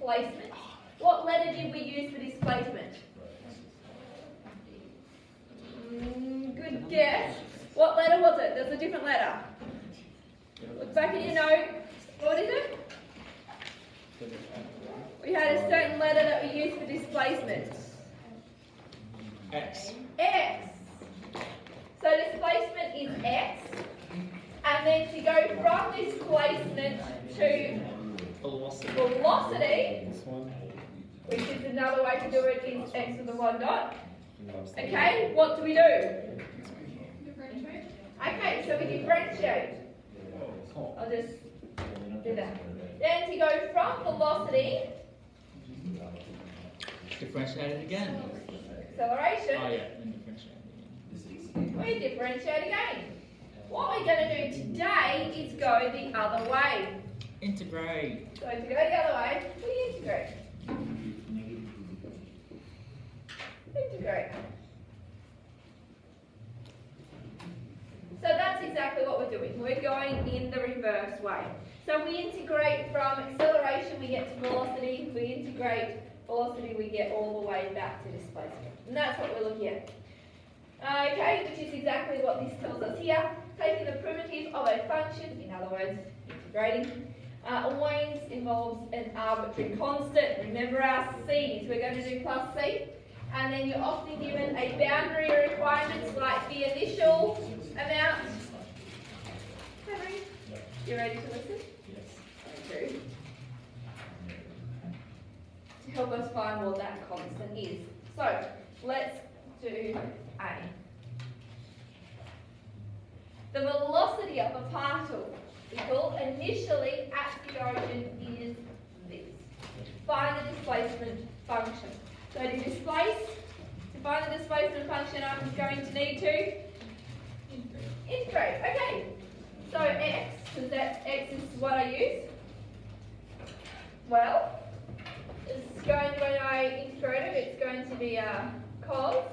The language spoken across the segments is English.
displacement. What letter did we use for displacement? Good guess. What letter was it? There's a different letter. Look back at your note. What is it? We had a certain letter that we used for displacement. X. X. So displacement is X. And then to go from displacement to velocity, which is another way to do it, is X with a 1 dot. Okay, what do we do? Differentiate. Okay, so we differentiate. I'll just do that. Then to go from velocity, Differentiate it again. acceleration, Oh yeah, then differentiate it again. we differentiate again. What we're going to do today is go the other way. Integrate. So to go the other way, we integrate. Integrate. So that's exactly what we're doing. We're going in the reverse way. So we integrate from acceleration, we get to velocity. We integrate velocity, we get all the way back to displacement. And that's what we're looking at. Okay, which is exactly what this tells us here. Taking the primitive of a function, in other words, integrating, always involves an arbitrary constant. Remember our C's, we're going to do plus C. And then you're often given a boundary requirements like the initial amount. Henry, you ready to listen? Yes. Okay. To help us find what that constant is. So, let's do A. The velocity of a particle initially at the origin is this. Find the displacement function. So to find the displacement function, I'm going to need to integrate. Okay. So x, because that x is what I use. Well, it's going to, when I integrate it, it's going to be a cos.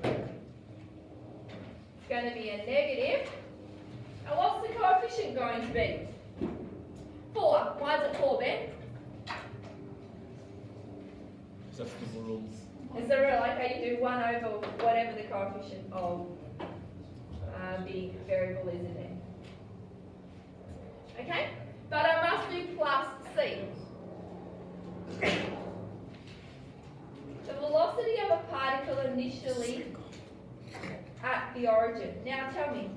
It's going to be a negative. And what's the coefficient going to be? 4. Why is it 4, Ben? That's the rules. Is the rule, okay, you do 1 over whatever the coefficient of the variable is in there. Okay? But I must do plus C. The velocity of a particle initially at the origin. Now tell me,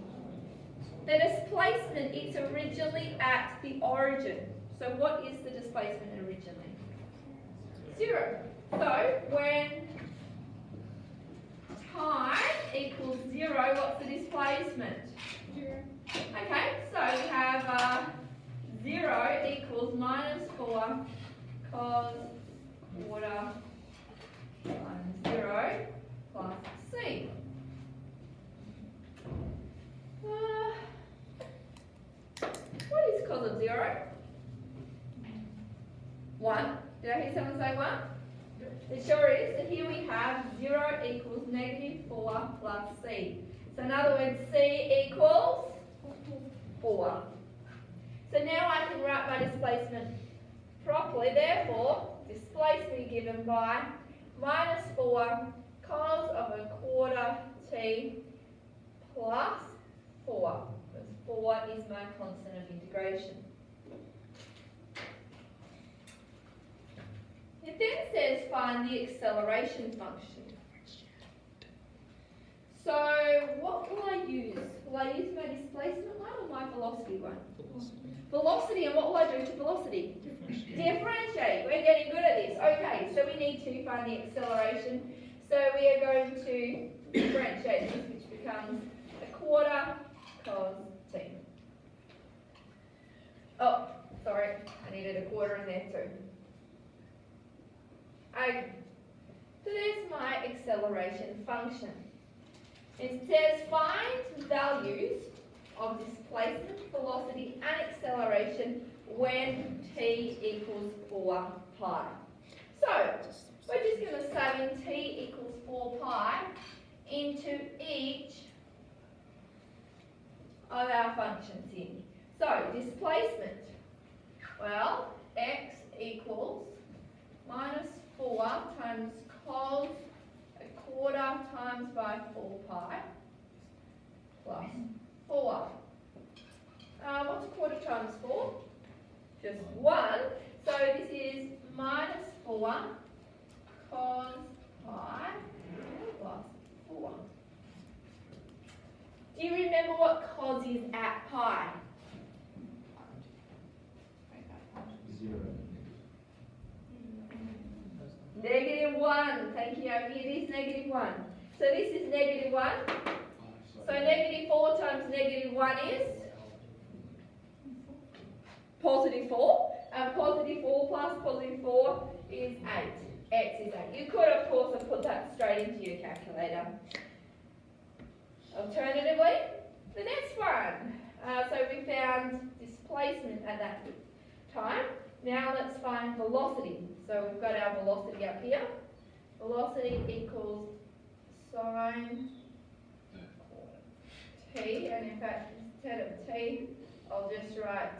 the displacement is originally at the origin. So what is the displacement originally? 0. So when time equals 0, what's the displacement? 0. Okay, so we have 0 equals minus 4 cos quarter times 0 plus C. What is cos of 0? 1. Did I hear someone say 1? It sure is. So here we have 0 equals negative 4 plus C. So in other words, C equals 4. So now I can write my displacement properly. Therefore, displacement given by minus 4 cos of a quarter t plus 4. Because 4 is my constant of integration. It then says find the acceleration function. So what will I use? Will I use my displacement one or my velocity one? Velocity. Velocity, and what will I do to velocity? Differentiate. We're getting good at this. Okay, so we need to find the acceleration. So we are going to differentiate this, which becomes a quarter cos t. Oh, sorry, I needed a quarter in there too. Okay, so there's my acceleration function. It says find values of displacement, velocity and acceleration when t equals 4 pi. So, we're just going to sub in t equals 4 pi into each of our functions here. So, displacement, well, x equals half times cos a quarter times by 4 pi plus 4. What's a quarter times 4? Just 1. So this is minus 4 cos pi plus 4. Do you remember what cos is at pi? -1. Thank you. Over here, this is -1. So this is -1. So -4 times -1 is +4. And +4 plus +4 is 8. X is 8. You could, of course, have put that straight into your calculator. Alternatively, the next one. So we found displacement at that time. Now let's find velocity. So we've got our velocity up here. Velocity equals sine t, and in fact, instead of t, I'll just write,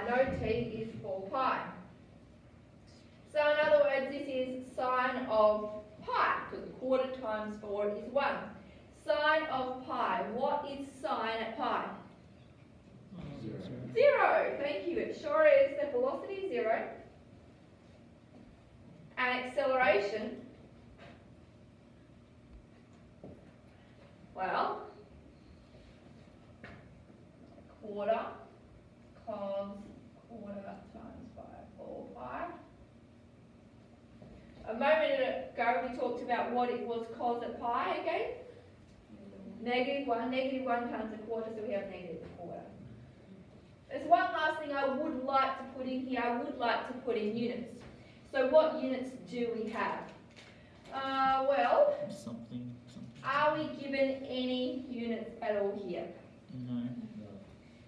no, t is 4 pi. So in other words, this is sine of pi, because a quarter times 4 is 1. Sine of pi. What is sine at pi? 0. Thank you. It sure is. The velocity is 0. And acceleration, well, quarter cos quarter times by 4 pi. A moment ago we talked about what it was cos at pi again. -1. -1 times a quarter, so we have -1/4. There's one last thing I would like to put in here. I would like to put in units. So what units do we have? Well, Something. are we given any units at all here? No.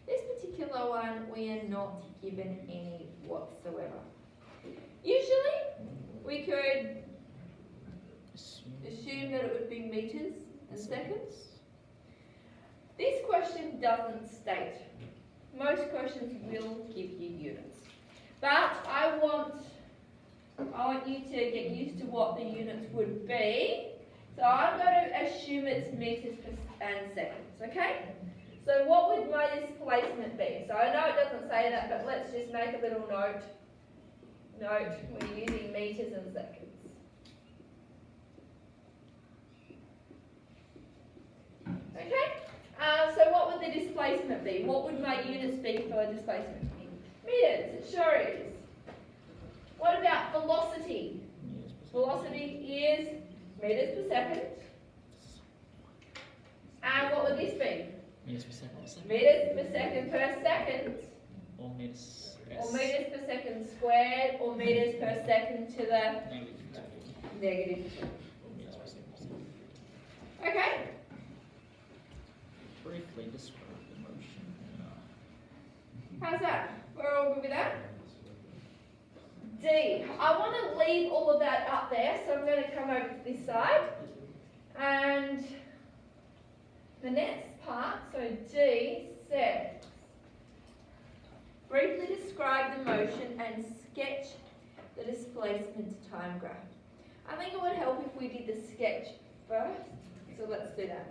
This particular one, we are not given any whatsoever. Usually, we could assume that it would be meters and seconds. This question doesn't state. Most questions will give you units. But I want you to get used to what the units would be. So I'm going to assume it's meters and seconds, okay? So what would my displacement be? So I know it doesn't say that, but let's just make a little note. We're using meters and seconds. Okay? So what would the displacement be? What would my units be for displacement? Meters, it sure is. What about velocity? Velocity is meters per second. And what would this be? Meters per second. Meters per second, Or meters. or meters per second squared, or meters per second to the negative 2. Or meters per second. Okay? Briefly describe the motion. How's that? We're all good with that? D. I want to leave all of that up there, so I'm going to come over to this side. And the next part, so D says, briefly describe the motion and sketch the displacement time graph. I think it would help if we did the sketch first, so let's do that.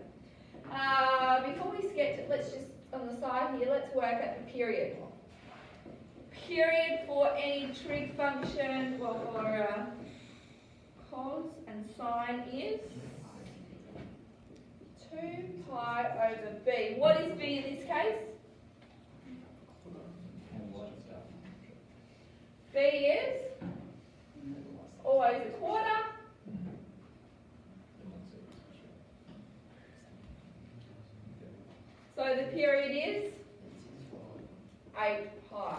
Before we sketch it, let's just, on the side here, let's work at the period. Period for any trig function, well, for cos and sine is 2 pi over b. What is b in this case? B is always a quarter. So the period is 8 pi.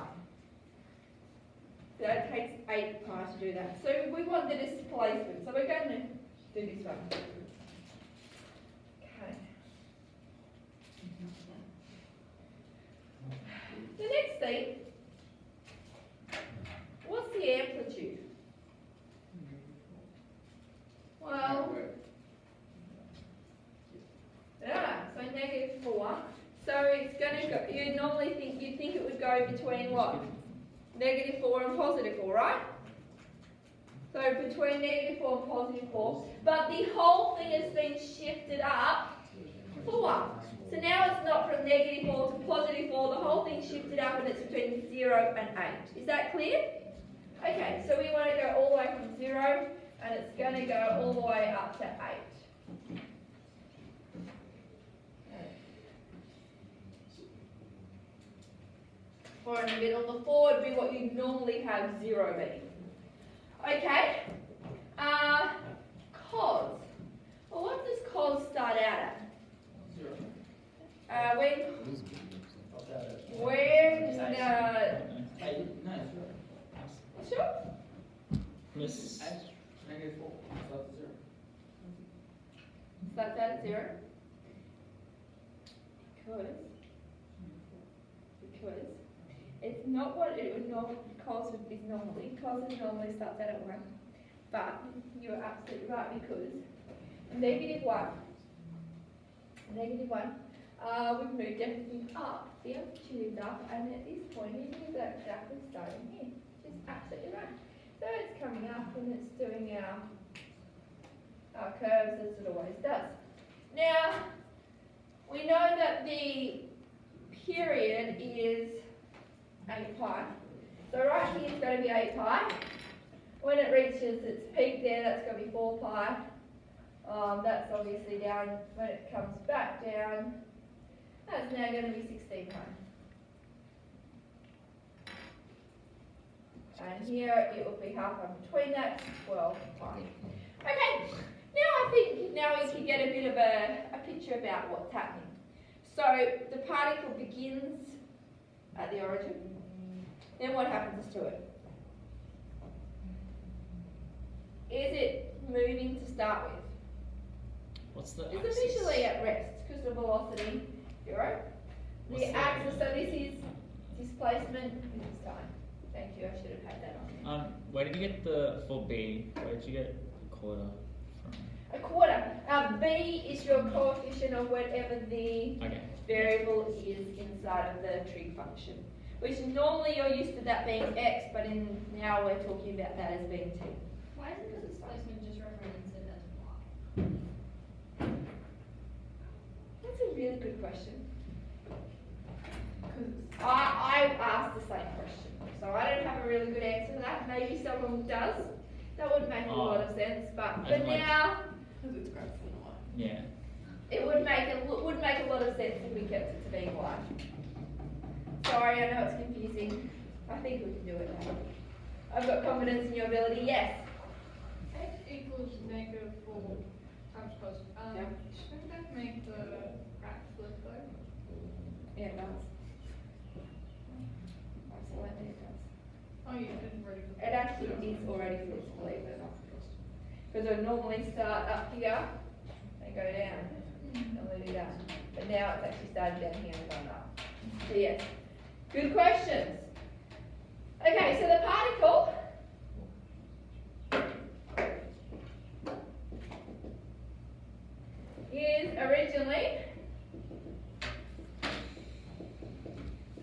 So it takes 8 pi to do that. So we want the displacement. So we're going to do this one. Okay. The next thing, what's the amplitude? Well, yeah, so -4. So it's going to go, you'd think it would go between what? -4 and +4, right? So So between -4 and +4. But the whole thing has been shifted up 4. So now it's not from -4 to +4, the whole thing's shifted up and it's between 0 and 8. Is that clear? Okay, so we want to go all the way from 0 and it's going to go all the way up to 8. Or in the middle, the 4 would be what you normally have 0 be. Okay? Cos. Well, what does cos start out at? Sure? Miss. Starts out at 0. Because it's not what it would normally, cos is normally. Cos is normally starts out at 1. But you're absolutely right because -1. We've moved everything up, the amplitude is up, and at this point, even if that's exactly starting here, which is absolutely right. So it's coming up and it's doing our curves as it always does. Now, we know that the period is 8 pi. So right here is going to be 8 pi. When it reaches its peak there, that's going to be 4 pi. That's obviously down. When it comes back down, that's now going to be 16 pi. And here it will be halfway between that, 12 pi. Okay, now I think now we can get a bit of a picture about what's happening. So the particle begins at the origin. Then what happens to it? Is it moving to start with? What's the It's axis? officially at rest because the velocity 0. What's The the- axis, so this is displacement, this is time. Thank you, I should have had that on. Where did you get the for B? Where did you get quarter from? A quarter. B is your coefficient of whatever the Okay. variable is inside of the trig function. Which normally you're used to that being x, but now we're talking about that as being t. Why isn't the displacement just represented as y? That's a really good question. I asked the same question, so I don't have a really good answer to that. Maybe someone does. That would make a lot of sense, but for As in, like- now, Yeah. it would make a lot of sense if we kept it to being y. Sorry, I know it's confusing. I think we can do it now. I've got confidence in your ability. Yes. X equals -4 times cos. Yeah. Shouldn't that make the graph flip though? Yeah, it does. Absolutely, it does. Oh yeah, it didn't already. It actually is already flipped, believe it or not. Because it would normally start up here and go down and let it down. But now it's actually started down here and gone up. So yes, good questions. Okay, so the particle is originally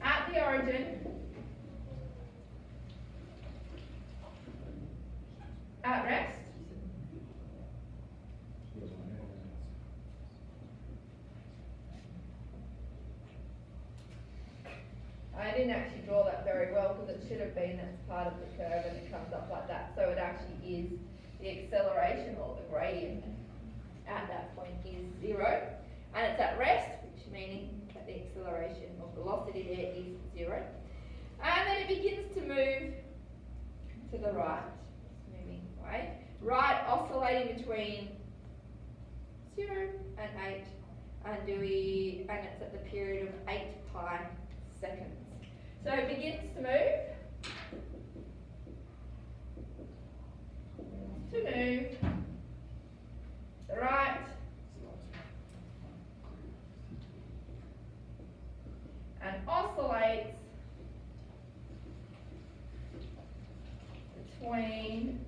at the origin at rest. I didn't actually draw that very well because it should have been as part of the curve and it comes up like that. So it actually is the acceleration or the gradient at that point is 0. And it's at rest, which meaning that the acceleration or velocity there is 0. And then it begins to move to the right. It's moving right. Right oscillating between 0 and 8 and it's at the period of 8 pi seconds. So it begins to move. The right. And oscillates between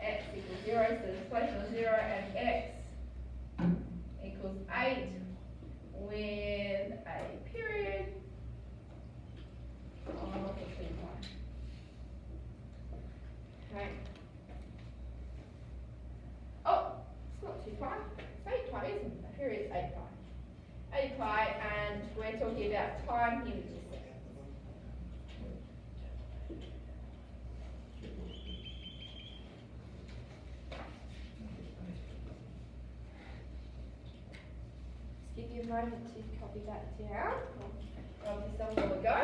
x equals 0, so the displacement of 0 and x equals 8 with a period of 2 pi. pi, and we're talking about time here, which is seconds. Just give you a moment to copy that down. Grab you some more to go.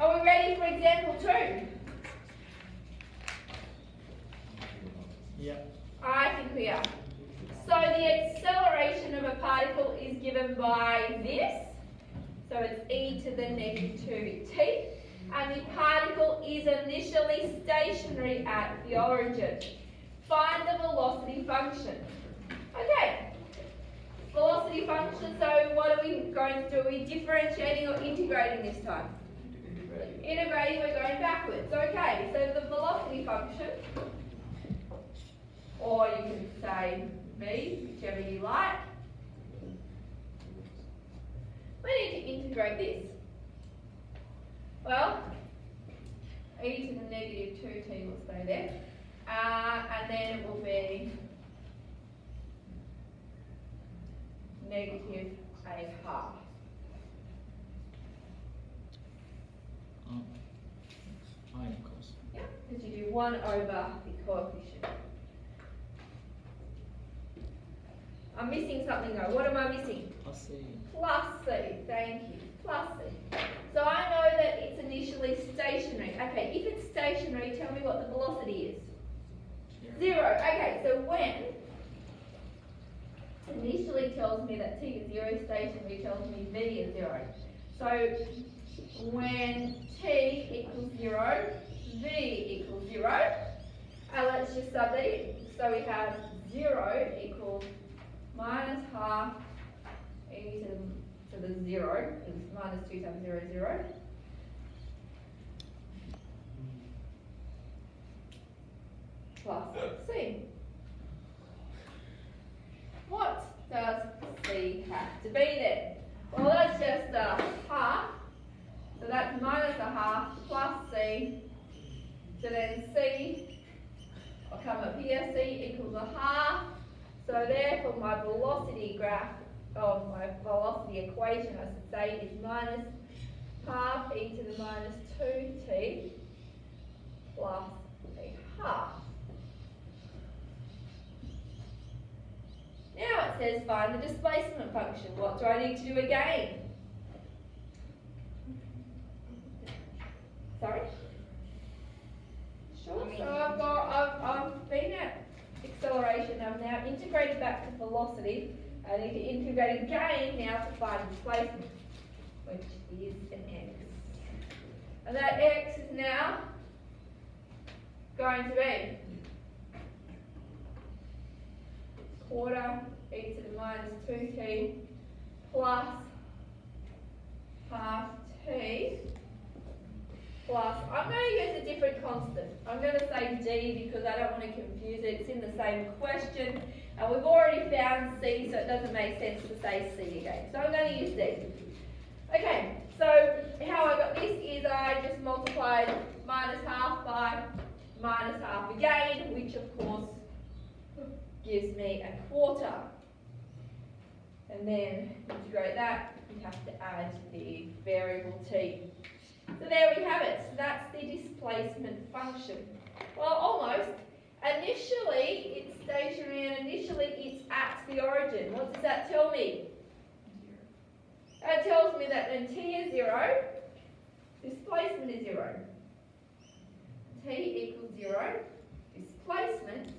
Are we ready for example 2? Yeah. I think we are. So the acceleration of a particle is given by this. So it's e to the negative 2t. And the particle is initially stationary at the origin. Find the velocity function. Okay. Velocity function, so what are we going to do? Are we differentiating or integrating this time? Integrating, we're going backwards. Okay, so the velocity function, or you can say v, whichever you like. We need to integrate this. Well, e to the negative 2t will stay there. And then it will be negative a half. I equals. Yeah, because you do 1 over the coefficient. I'm missing something though. What am I missing? Plus C. Plus C, thank you. Plus C. So I know that it's initially stationary. Okay, if it's stationary, tell me what the velocity is. 0. Okay, so when initially tells me that t is 0, stationary tells me v is 0. So when t equals 0, v equals 0, let's just sub that in. So we have 0 equals minus half e to the 0, because minus 2 times 0 is 0. Plus c. What does c have to be then? Well, that's just half. So that's minus a half plus c. So then c, I'll come up here, c equals a half. So therefore my velocity graph, of my velocity equation I should say, is minus half e to the minus 2t plus a half. Now it says find the displacement function. What do I need to do again? Sorry? Sure. So I've been at acceleration. I've now integrated back to velocity. I need to integrate again now to find displacement, which is an x. And that x is now going to be quarter e to the minus 2t plus half t plus, I'm going to use a different constant. I'm going to say d because I don't want to confuse it. It's in the same question. And we've already found c, so it doesn't make sense to say c again. So I'm going to use d. Okay, so how I got this is I just multiplied minus half by minus half again, which of course gives me a quarter. And then integrate that, we have to add the variable t. So there we have it. So that's the displacement function. Well, almost. Initially, it's stationary and initially it's at the origin. What does that tell me? That tells me that when t is 0, displacement is 0. T equals 0, displacement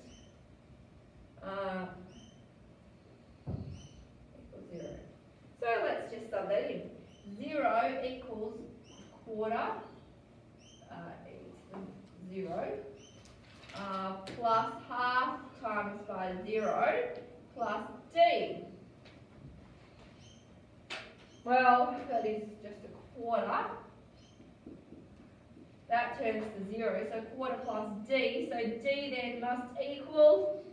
equals 0. So let's just sub that in. 0 equals quarter, 0, plus half times by 0 plus d. well, that is just a quarter. That turns to 0, so quarter plus d, so d then must equal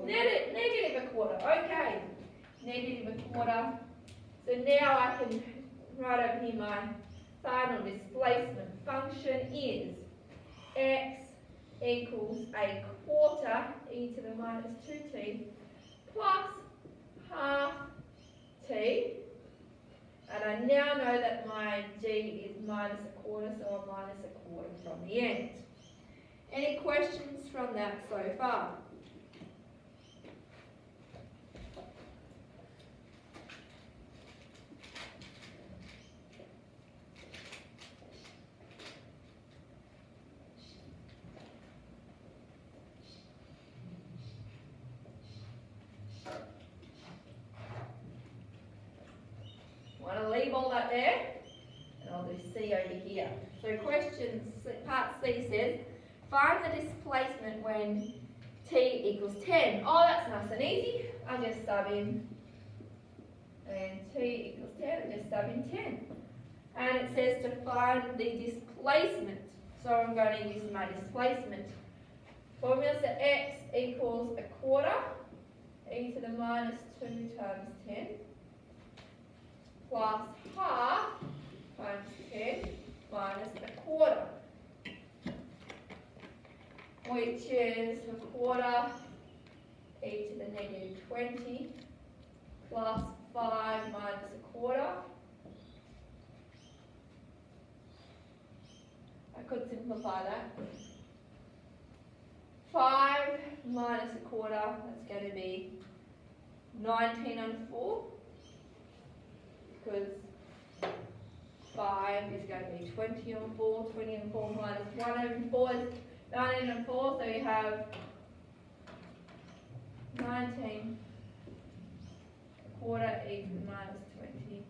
negative a quarter. Okay, negative a quarter. So now I can write over here my final displacement function is x equals a quarter e to the minus 2t plus half t. And I now know that my g is minus a quarter, so I'm minus a quarter from the end. Any questions from that so far? Want to leave all that there? And I'll do C over here. So question part C says, find the displacement when t equals 10. Oh, that's nice and easy. I'll just sub in, and t equals 10, I'll just sub in 10. And it says to find the displacement. So I'm going to use my displacement. Formula is that x equals a quarter, e to the minus 2 times 10. Plus half times 10 minus a quarter, which is a quarter e to the negative 20 plus 5 minus a quarter. I could simplify that. 5 minus a quarter, that's going to be 19 on 4. Because 5 is going to be 20 on 4, 20 on 4 minus 1 over 4 is 19 on 4, so you have 19 a quarter e to the minus 20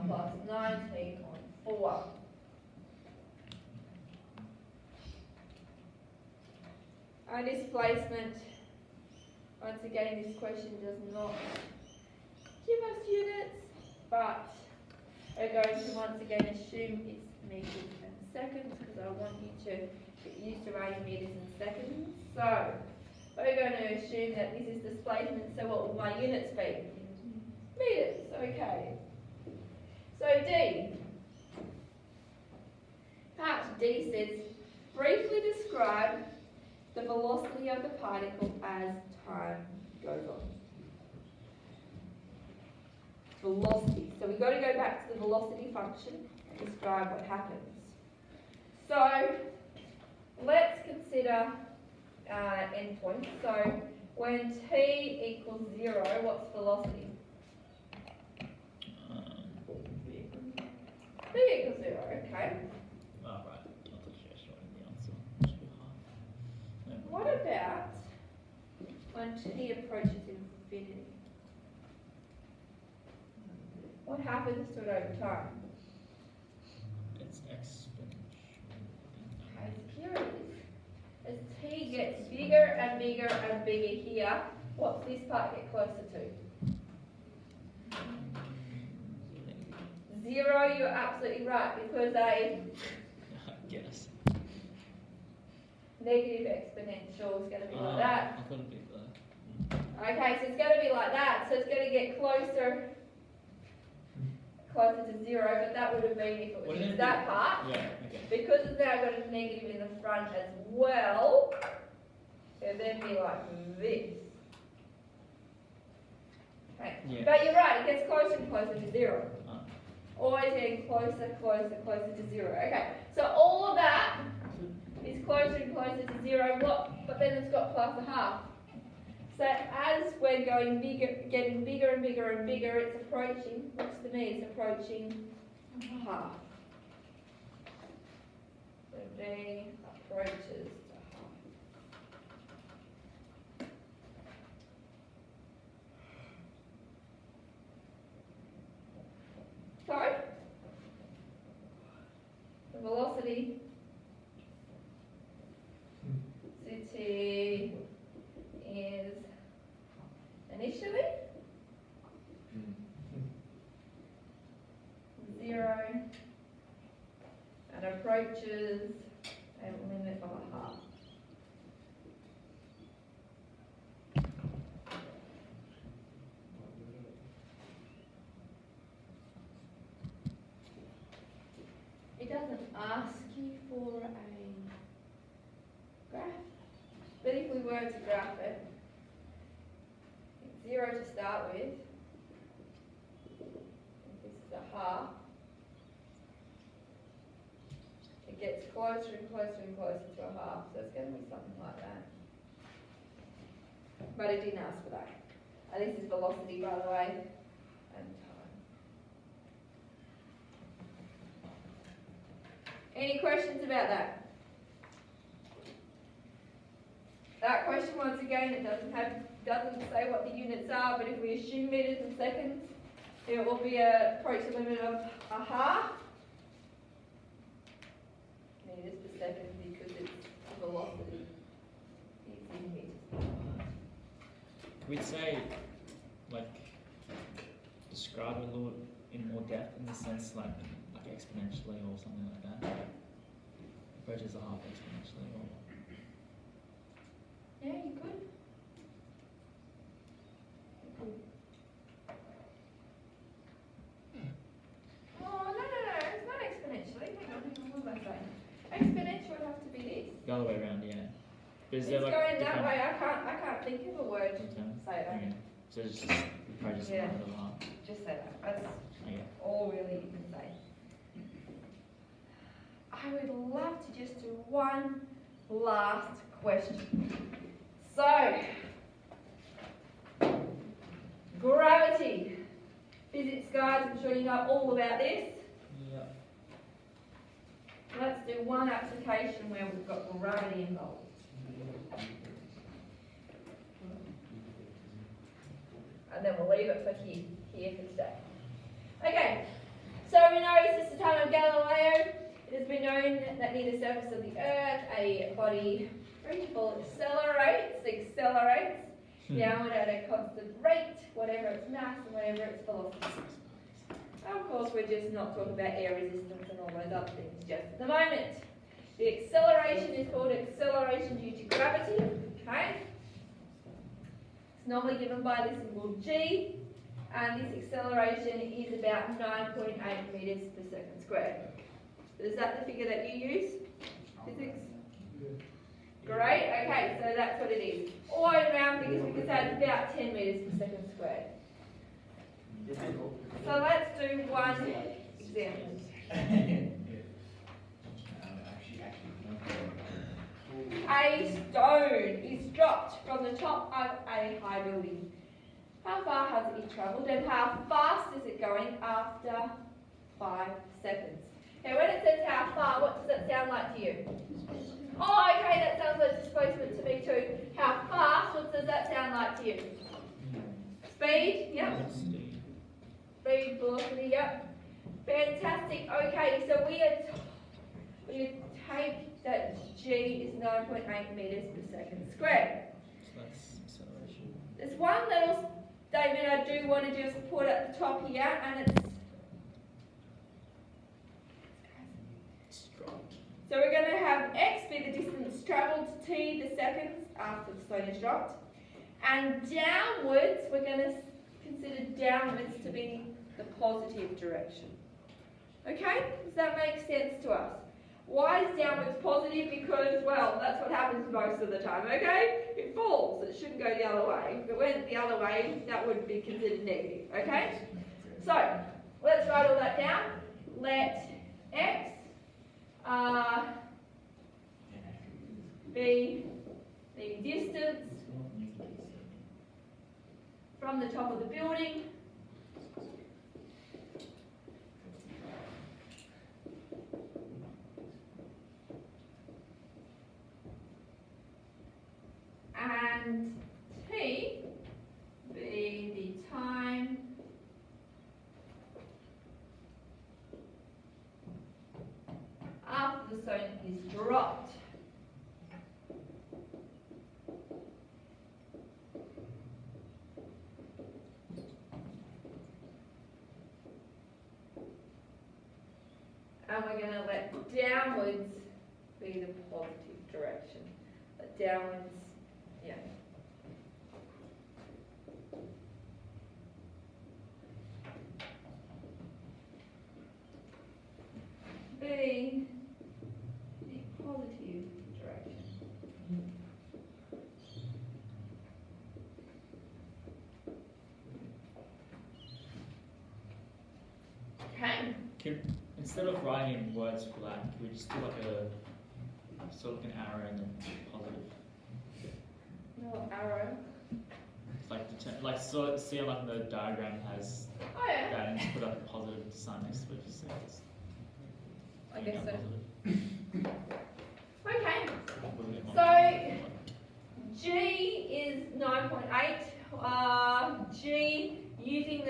plus 19 on 4. Our displacement, once again this question does not give us units, but we're going to once again assume it's meters and seconds because I want you to get used to writing meters and seconds. So we're going to assume that this is displacement, so what will my units be? Meters, okay. So D. Part D says, briefly describe the velocity of the particle as time goes on. Velocity. So we've got to go back to the velocity function and describe what happens. So let's consider endpoints. So when t equals 0, what's velocity? V equals 0, okay. Oh, right. I thought you just wrote the answer. Should be half. No. What about when t approaches infinity? What happens to it over time? It's exponential. Okay, so here it is. As t gets bigger and bigger and bigger here, what's this part get closer to? 0, you're absolutely right, because a Yes. negative exponential is going to be like that. I thought it'd be the. Okay, so it's going to be like that, so it's going to get closer to 0, but that would have been if it was Wouldn't just it that be- part. Yeah, okay. Because it's now got a negative in the front as well, it'll then be like this. Okay. Yeah. But you're right, it gets closer and closer to 0. Ah. Always getting closer, closer, closer to 0. Okay, so all of that is closer and closer to 0, but then it's got plus a half. So as we're going bigger, getting bigger and bigger and bigger, it's approaching, looks to me, it's approaching half. So V approaches to half. So, the velocity CT is initially and approaches a limit of a half. It doesn't ask you for a graph, but if we were to graph it, it's 0 to start with. If this is a half, it gets closer and closer and closer to a half, so it's going to be something like that. But it didn't ask for that. And this is velocity, by the way, and time. Any questions about that? That question, once again, it doesn't say what the units are, but if we assume meters and seconds, it will be a approach limit of a half meters per second because it's velocity is in meters. We'd say, like, describe it a little in more depth in the sense like exponentially or something like that. Approaches a half exponentially or. Yeah, you could. Oh, no, it's not exponentially. Hang on, what was I saying? Exponential would have to be this. The other way around, yeah. But is It's there like going that different way. I can't think of a word to terms? say that. Okay. So it's just approaches Yeah. a half of a half. Just say that. That's Okay. all really you can say. I would love to just do one last question. So, gravity. Physics guys, I'm sure you know all about this. Yeah. Let's do one application where we've got gravity involved. And then we'll leave it for here for today. Okay, so we know since the time of Galileo, it has been known that near the surface of the Earth, a body, Principle accelerates downward at a constant rate, whatever its mass and whatever its velocity. Of course, we're just not talking about air resistance and all those other things just at the moment. The acceleration is called acceleration due to gravity, okay? It's normally given by the symbol g, and this acceleration is about 9.8 meters per second squared. Is that the figure that you use? Physics? Great, okay, so that's what it is. Or in round figures, we could say it's about 10 meters per second squared. So let's do one example. A stone is dropped from the top of a high building. How far has it travelled and how fast is it going after 5 seconds? Okay, when it says how far, what does that sound like to you? Oh, okay, that sounds like displacement to me too. How fast, what does that sound like to you? Speed, yep. Speed, velocity, yep. Fantastic, okay, so we take that g is 9.8 meters per second squared. So that's acceleration. There's one little statement I do want to just put at the top here, and it's so we're going to have x be the distance travelled, t the seconds after the stone is dropped, and downwards, we're going to consider downwards to be the positive direction. Okay? Does that make sense to us? Why is downwards positive? Because, well, that's what happens most of the time, okay? It falls, it shouldn't go the other way. If it went the other way, that would be considered negative, okay? So, let's write all that down. Let x be the distance from the top of the building and t be the time after the stone is dropped. And we're going to let let downwards be the positive direction. Let downwards, yeah. Be the positive direction. Okay. Instead of writing words flat, can we just do like a sort of an arrow and then positive? No arrow. It's like like so see like the diagram has Oh yeah. that and just put like a positive sign next to it just so it's I guess so. positive. Okay. A little bit more. So G is 9.8. G using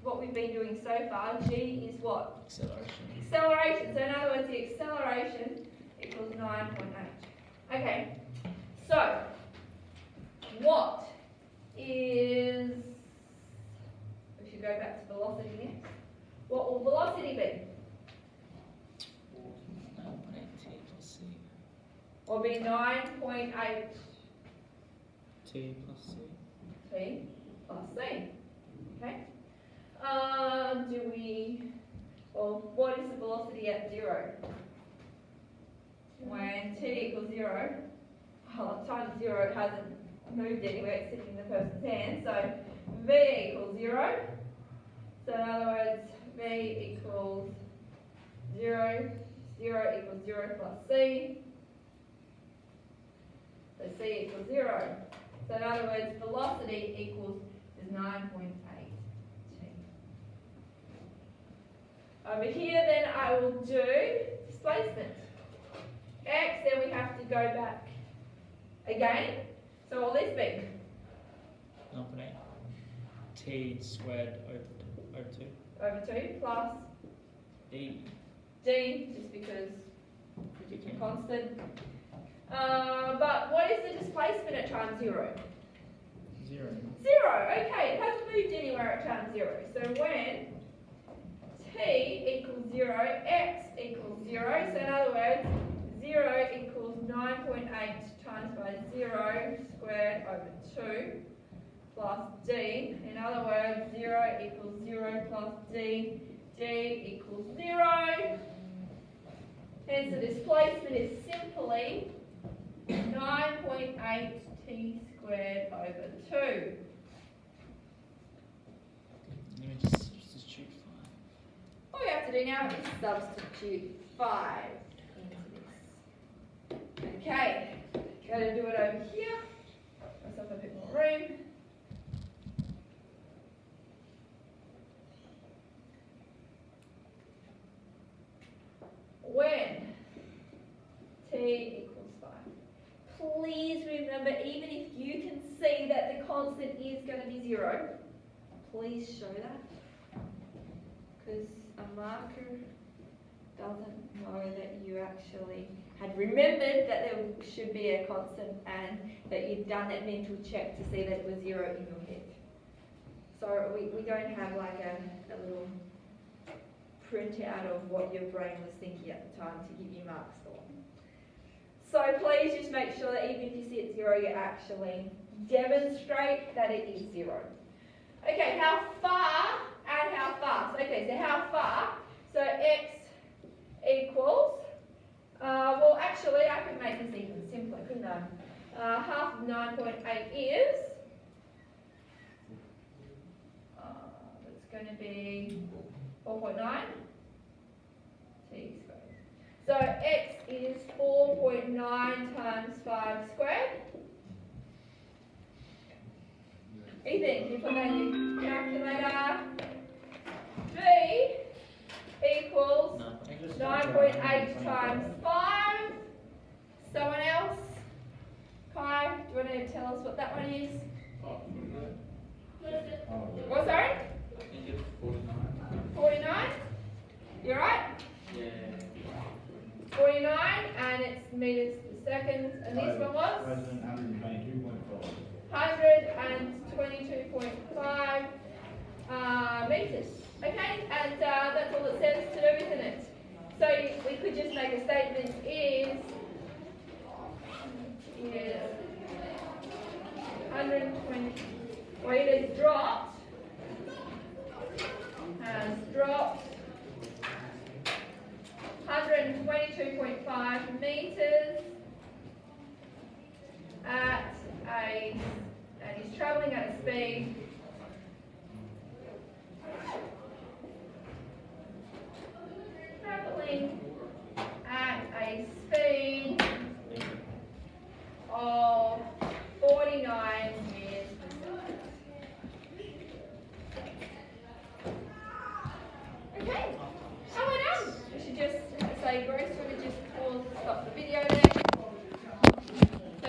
what we've been doing so far. G is what? Acceleration. Acceleration. So in other words, the acceleration equals 9.8. Okay. So what is? We should go back to velocity next. What will velocity be? 9.8 t plus c. Will be 9.8 T plus c. t plus c. Okay. What is the velocity at 0? When t equals 0, well, times 0 it hasn't moved anywhere, it's sitting in the person's hand, so v equals 0. So in other words, v equals 0, 0 equals 0 plus c. So c equals 0. So in other words, velocity equals is 9.8 t. Over here then I will do displacement. X, then we have to go back again. So what will this be? 9.8 t squared over 2. Over 2 plus D. d, just because it's a constant. But what is the displacement at time 0? 0. 0, okay, it hasn't moved anywhere at time 0. So when t equals 0, x equals 0, so in other words, 0 equals 9.8 times by 0 squared over 2 plus d. In other words, 0 equals 0 plus d, d equals 0. Hence the displacement is simply 9.8 t squared over 2. Let me just substitute 5. All we have to do now is substitute 5 into this. Okay, got to do it over here. Give myself a bit more room. When t equals 5, please remember, even if you can see that the constant is going to be 0, please show that. Because a marker doesn't know that you actually had remembered that there should be a constant and that you'd done that mental check to see that it was 0 in your head. So we don't have like a little printout of what your brain was thinking at the time to give you marks for. So please just make sure that even if you see it 0, you actually demonstrate that it is 0. Okay, how far and how fast? Okay, so how far? So x equals, well actually I could make this even simpler, couldn't I? Half of 9.8 is, it's going to be 4.9 t squared. So x is 4.9 times 5 squared. What do you think? You put that in your calculator. V equals 9.8 times 5. Someone else? Kai, do you want to tell us what that one is? What, sorry? I think it's 49. 49? You're right? Yeah. 49, and it's meters per second. And this one was? 122.5 meters. Okay, and that's all it says to do, isn't it? So we could just make a statement is 120, or it has dropped 122.5 meters and is travelling at a speed